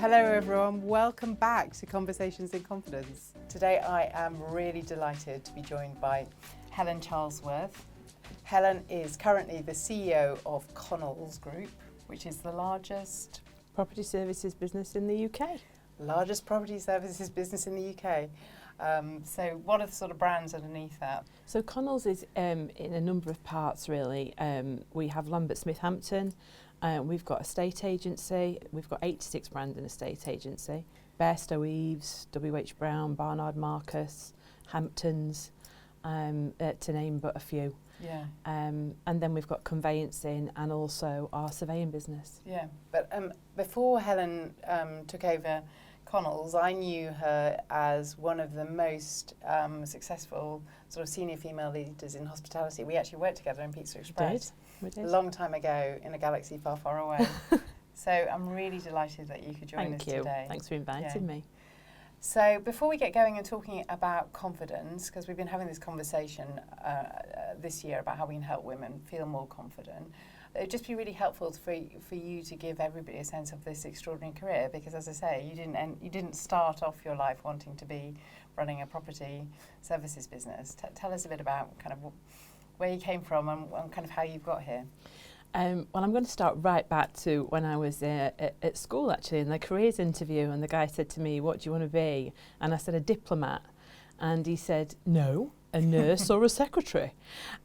Hello everyone, welcome back to Conversations in Confidence. Today I am really delighted to be joined by Helen Charlesworth. Helen is currently the CEO of Connells Group, which is the largest property services business in the UK. Largest property services business in the UK. So what are the sort of brands underneath that? So Connells is in a number of parts really. We have Lambert Smith Hampton, we've got estate agency, we've got 86 brands in estate agency, Bairstow Eaves, WH Brown, Barnard Marcus, Hamptons, to name but a few. Yeah. And then we've got conveyancing and also our surveying business. Yeah, but before Helen took over Connells, I knew her as one of the most successful sort of senior female leaders in hospitality. We actually worked together in Pizza Express We did. a long time ago in a galaxy far, far away. So I'm really delighted that you could join us today. Thanks for inviting me. So before we get going and talking about confidence, because we've been having this conversation this year about how we can help women feel more confident, it would just be really helpful for you to give everybody a sense of this extraordinary career, because as I say, you didn't start off your life wanting to be running a property services business. Tell us a bit about kind of where you came from and kind of how you've got here. Well, I'm going to start right back to when I was at school, actually, in the careers interview, and the guy said to me, "What do you want to be?" And I said, "A diplomat." And he said, "No, a nurse or a secretary."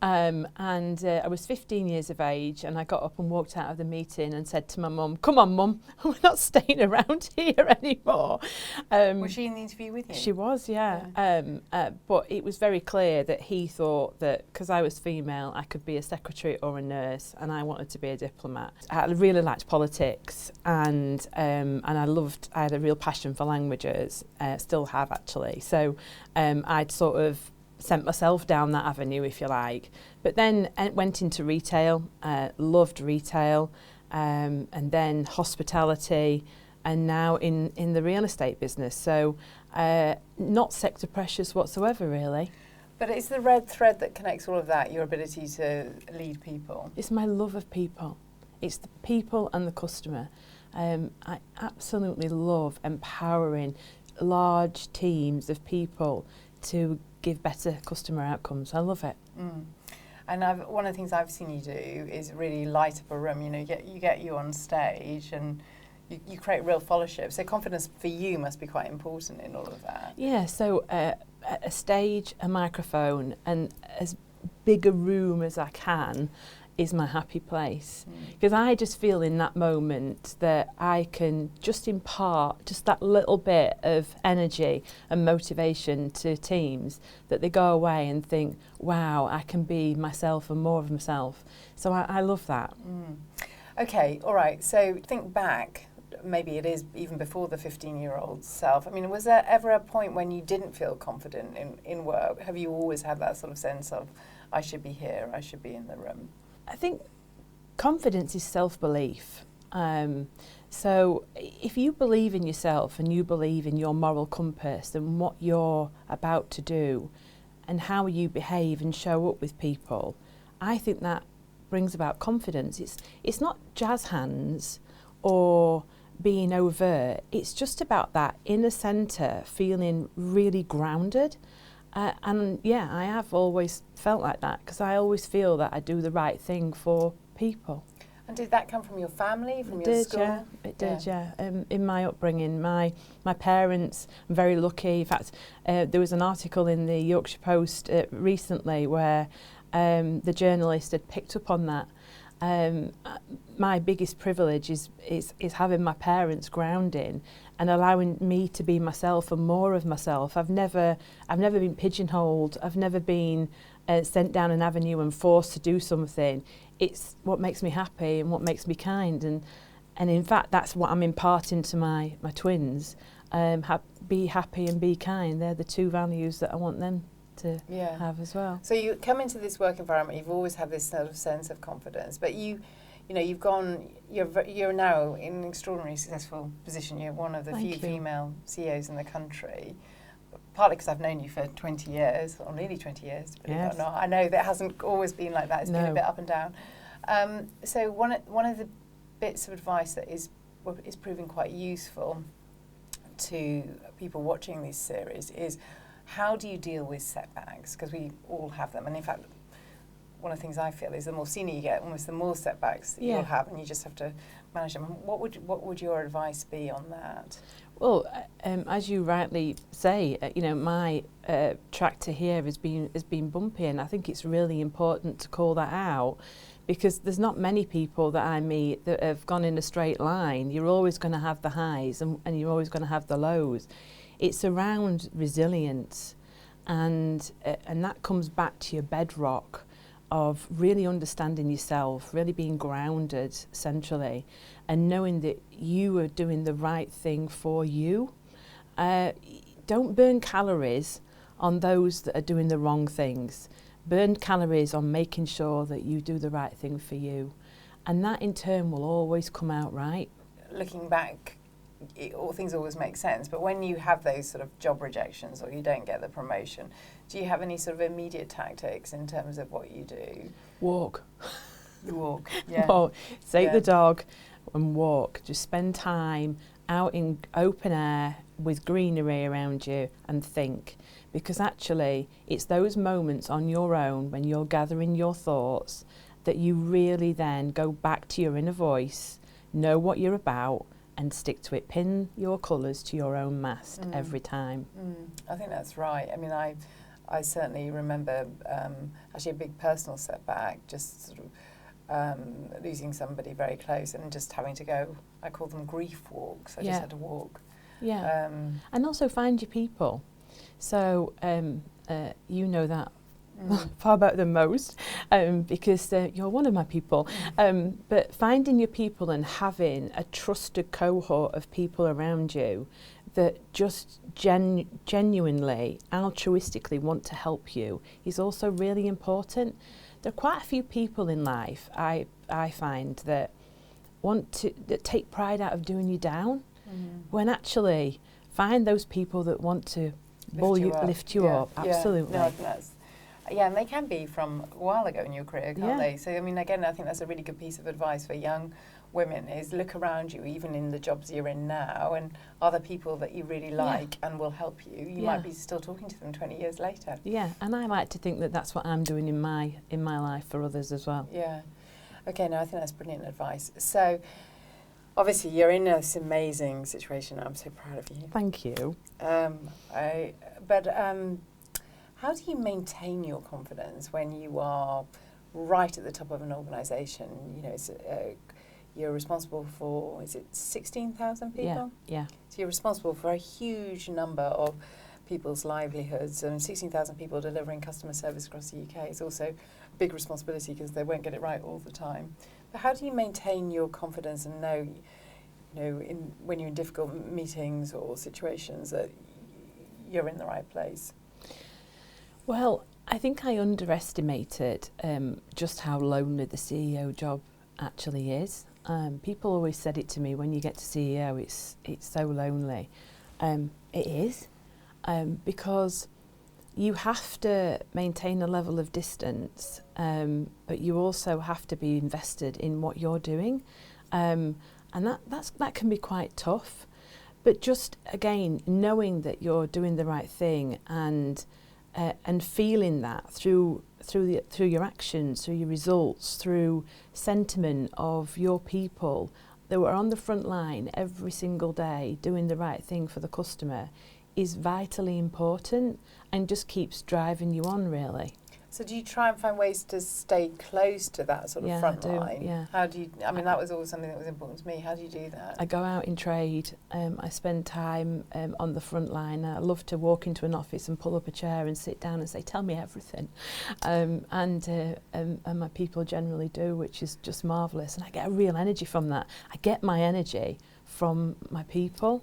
I was 15 years of age, and I got up and walked out of the meeting and said to my mum, "Come on, Mum, we're not staying around here anymore." Was she in the interview with you? She was, yeah. But it was very clear that he thought that because I was female, I could be a secretary or a nurse, and I wanted to be a diplomat. I really liked politics, and I had a real passion for languages, still have actually. So I'd sort of sent myself down that avenue, if you like. But then went into retail, loved retail, and then hospitality, and now in the real estate business. So not sector precious whatsoever, really. But it's the red thread that connects all of that, your ability to lead people. It's my love of people. It's the people and the customer. I absolutely love empowering large teams of people to give better customer outcomes. I love it. And one of the things I've seen you do is really light up a room. You know, you get you on stage and you create real followership. So confidence for you must be quite important in all of that. Yeah, so a stage, a microphone, and as big a room as I can is my happy place. Because I just feel in that moment that I can just impart just that little bit of energy and motivation to teams that they go away and think, wow, I can be myself and more of myself. So I love that. Okay, all right. So think back, maybe it is even before the 15-year-old self. I mean, was there ever a point when you didn't feel confident in work? Have you always had that sort of sense of, I should be here, I should be in the room? I think confidence is self-belief. So if you believe in yourself and you believe in your moral compass and what you're about to do and how you behave and show up with people, I think that brings about confidence. It's not jazz hands or being overt. It's just about that inner centre feeling really grounded. And yeah, I have always felt like that because I always feel that I do the right thing for people. And did that come from your family, from your school? Yeah, it did, yeah. In my upbringing, my parents, I'm very lucky. In fact, there was an article in the Yorkshire Post recently where the journalist had picked up on that. My biggest privilege is having my parents grounding and allowing me to be myself and more of myself. I've never been pigeonholed. I've never been sent down an avenue and forced to do something. It's what makes me happy and what makes me kind, and in fact that's what I'm imparting to my twins. Be happy and be kind. They're the two values that I want them to have as well. So you come into this work environment, you've always had this sort of sense of confidence, but you're now in an extraordinarily successful position. You're one of the few female CEOs in the country, partly because I've known you for 20 years, or nearly 20 years, believe it or not. I know that hasn't always been like that, it's been a bit up and down. So one of the bits of advice that is what is proving quite useful to people watching this series is how do you deal with setbacks? Because we all have them. And in fact, one of the things I feel is the more senior you get, almost the more setbacks that you'll have, and you just have to manage them. What would your advice be on that? Well, as you rightly say, my track to here has been bumpy, and I think it's really important to call that out, because there's not many people that I meet that have gone in a straight line. You're always going to have the highs, and you're always going to have the lows. It's around resilience, and that comes back to your bedrock of really understanding yourself, really being grounded centrally, and knowing that you are doing the right thing for you. Don't burn calories on those that are doing the wrong things. Burn calories on making sure that you do the right thing for you. And that in turn will always come out right. Looking back, all things always make sense, but when you have those sort of job rejections or you don't get the promotion, do you have any sort of immediate tactics in terms of what you do? Walk. You walk, yeah. Walk. Take the dog and walk. Just spend time out in open air with greenery around you and think. Because actually, it's those moments on your own when you're gathering your thoughts that you really then go back to your inner voice, know what you're about, and stick to it. Pin your colours to your own mast every time. I think that's right. I mean, I certainly remember actually a big personal setback, just sort of losing somebody very close and just having to go, I call them grief walks. I just had to walk. Yeah. And also find your people. So you know that far better than most, because you're one of my people. But finding your people and having a trusted cohort of people around you that just genuinely, altruistically want to help you is also really important. There are quite a few people in life I find that that take pride out of doing you down, when actually find those people that want to lift you up. Absolutely. No, I think that's, and they can be from a while ago in your career, can't they? So, I mean, again, I think that's a really good piece of advice for young women is look around you, even in the jobs you're in now, and are there people that you really like and will help you? You might be still talking to them 20 years later. Yeah, and I like to think that that's what I'm doing in my life for others as well. Yeah. Okay, no, I think that's brilliant advice. So, obviously, you're in this amazing situation. I'm so proud of you. Thank you. How do you maintain your confidence when you are right at the top of an organisation? You know, you're responsible for, is it 16,000 people? Yeah. So you're responsible for a huge number of people's livelihoods, and 16,000 people delivering customer service across the UK is also a big responsibility because they won't get it right all the time. But how do you maintain your confidence and know, when you're in difficult meetings or situations that you're in the right place? Well, I think I underestimated just how lonely the CEO job actually is. People always said it to me, when you get to CEO, it's so lonely. It is, because you have to maintain a level of distance, but you also have to be invested in what you're doing, and that can be quite tough. But just again, knowing that you're doing the right thing and feeling that through your actions, through your results, through sentiment of your people that were on the front line every single day doing the right thing for the customer is vitally important and just keeps driving you on, really. So do you try and find ways to stay close to that sort of front line? Yeah. How do you, I mean, that was always something that was important to me. How do you do that? I go out in trade, I spend time on the front line. I love to walk into an office and pull up a chair and sit down and say, tell me everything. And my people generally do, which is just marvellous. And I get a real energy from that. I get my energy from my people.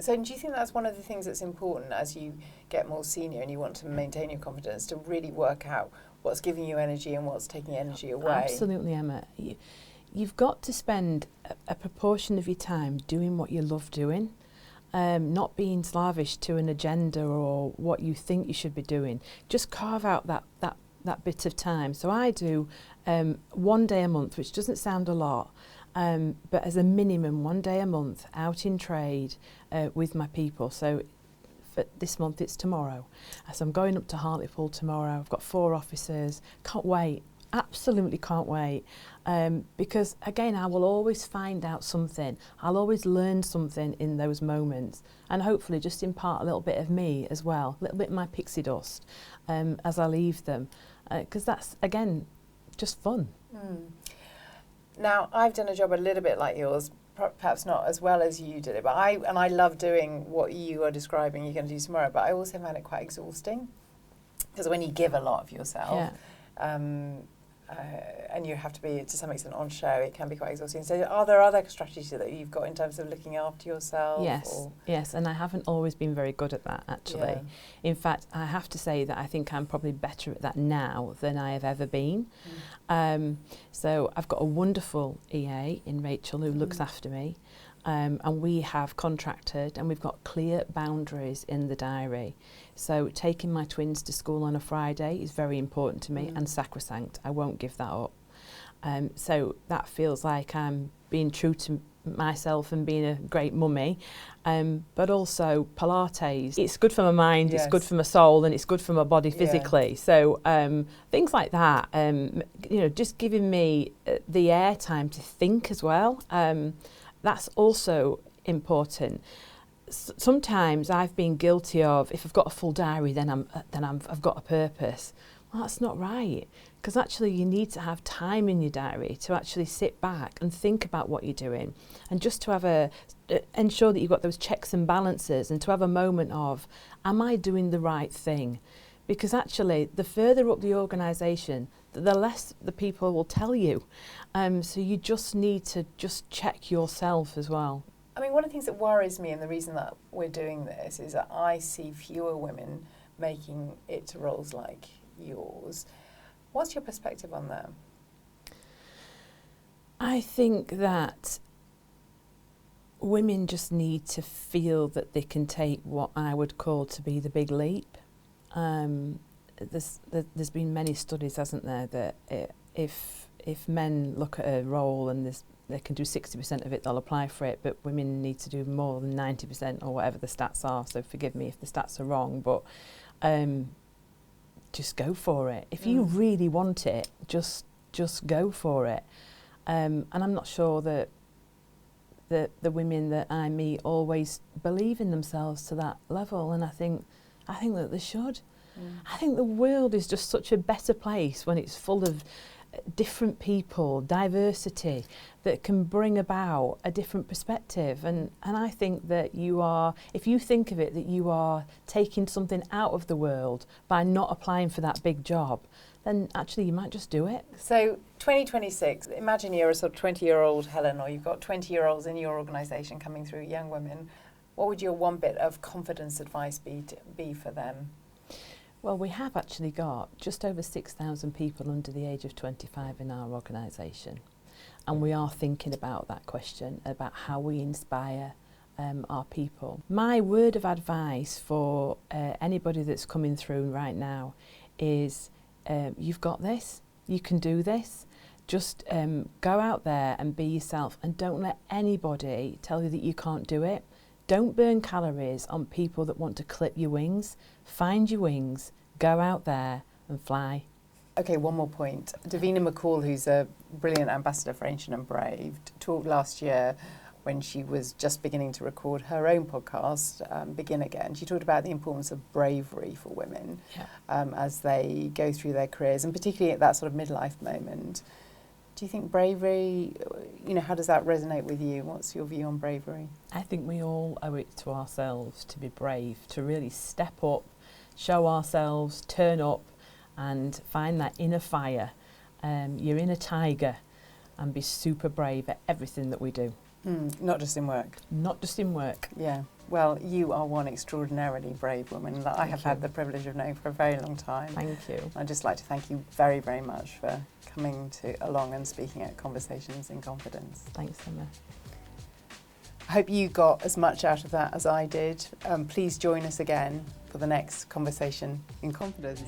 So do you think that's one of the things that's important as you get more senior and you want to maintain your confidence, to really work out what's giving you energy and what's taking energy away? Absolutely, Emma. You've got to spend a proportion of your time doing what you love doing, not being slavish to an agenda or what you think you should be doing. Just carve out that bit of time. So I do 1 day a month, which doesn't sound a lot, But as a minimum, 1 day a month out in trade with my people. So for this month it's tomorrow. So I'm going up to Hartlepool tomorrow. I've got 4 officers. Can't wait. Absolutely can't wait. Because again, I will always find out something. I'll always learn something in those moments, and hopefully just impart a little bit of me as well, a little bit of my pixie dust as I leave them, because that's again just fun. Now, I've done a job a little bit like yours, perhaps not as well as you did it, but I love doing what you are describing you're going to do tomorrow, but I also found it quite exhausting, because when you give a lot of yourself, and you have to be to some extent on show, it can be quite exhausting. So are there other strategies that you've got in terms of looking after yourself? Yes, and I haven't always been very good at that, actually. Yeah. In fact, I have to say that I think I'm probably better at that now than I have ever been. So I've got a wonderful EA in Rachel who looks after me, and we have contracted and we've got clear boundaries in the diary. So taking my twins to school on a Friday is very important to me and sacrosanct. I won't give that up. So that feels like I'm being true to myself and being a great mummy. But also Pilates. It's good for my mind, it's good for my soul, and it's good for my body physically. So things like that, you know, just giving me the airtime to think as well. That's also important. Sometimes I've been guilty of, if I've got a full diary, then I've got a purpose. Well, that's not right, because actually you need to have time in your diary to actually sit back and think about what you're doing, and just to have ensure that you've got those checks and balances, and to have a moment of, am I doing the right thing? Because actually, the further up the organisation, the less the people will tell you. So you just need to just check yourself as well. I mean, one of the things that worries me, and the reason that we're doing this, is that I see fewer women making it to roles like yours. What's your perspective on that? I think that women just need to feel that they can take what I would call to be the big leap. There's been many studies, hasn't there, that if men look at a role and they can do 60% of it, they'll apply for it, but women need to do more than 90% or whatever the stats are. So forgive me if the stats are wrong, but just go for it. If you really want it, just go for it. And I'm not sure that the women that I meet always believe in themselves to that level, and I think that they should. I think the world is just such a better place when it's full of different people, diversity, that can bring about a different perspective. And I think that you are, if you think of it, that you are taking something out of the world by not applying for that big job, then actually you might just do it. So 2026, imagine you're a sort of 20-year-old Helen, or you've got 20-year-olds in your organisation coming through, young women. What would your one bit of confidence advice be for them? Well, we have actually got just over 6,000 people under the age of 25 in our organisation. And we are thinking about that question, about how we inspire our people. My word of advice for anybody that's coming through right now is you've got this, you can do this. Just go out there and be yourself, and don't let anybody tell you that you can't do it. Don't burn calories on people that want to clip your wings. Find your wings, go out there and fly. Okay, one more point. Davina McCall, who's a brilliant ambassador for Ancient and Brave, talked last year when she was just beginning to record her own podcast, Begin Again. She talked about the importance of bravery for women as they go through their careers, and particularly at that sort of midlife moment. Do you think bravery, you know, how does that resonate with you? What's your view on bravery? I think we all owe it to ourselves to be brave, to really step up, show ourselves, turn up and find that inner fire, your inner tiger, and be super brave at everything that we do. Not just in work. Not just in work. Yeah. Well, you are one extraordinarily brave woman that I have had the privilege of knowing for a very long time. Thank you. I'd just like to thank you very, very much for coming along and speaking at Conversations in Confidence. Thanks, Emma. I hope you got as much out of that as I did. Please join us again for the next Conversation in Confidence.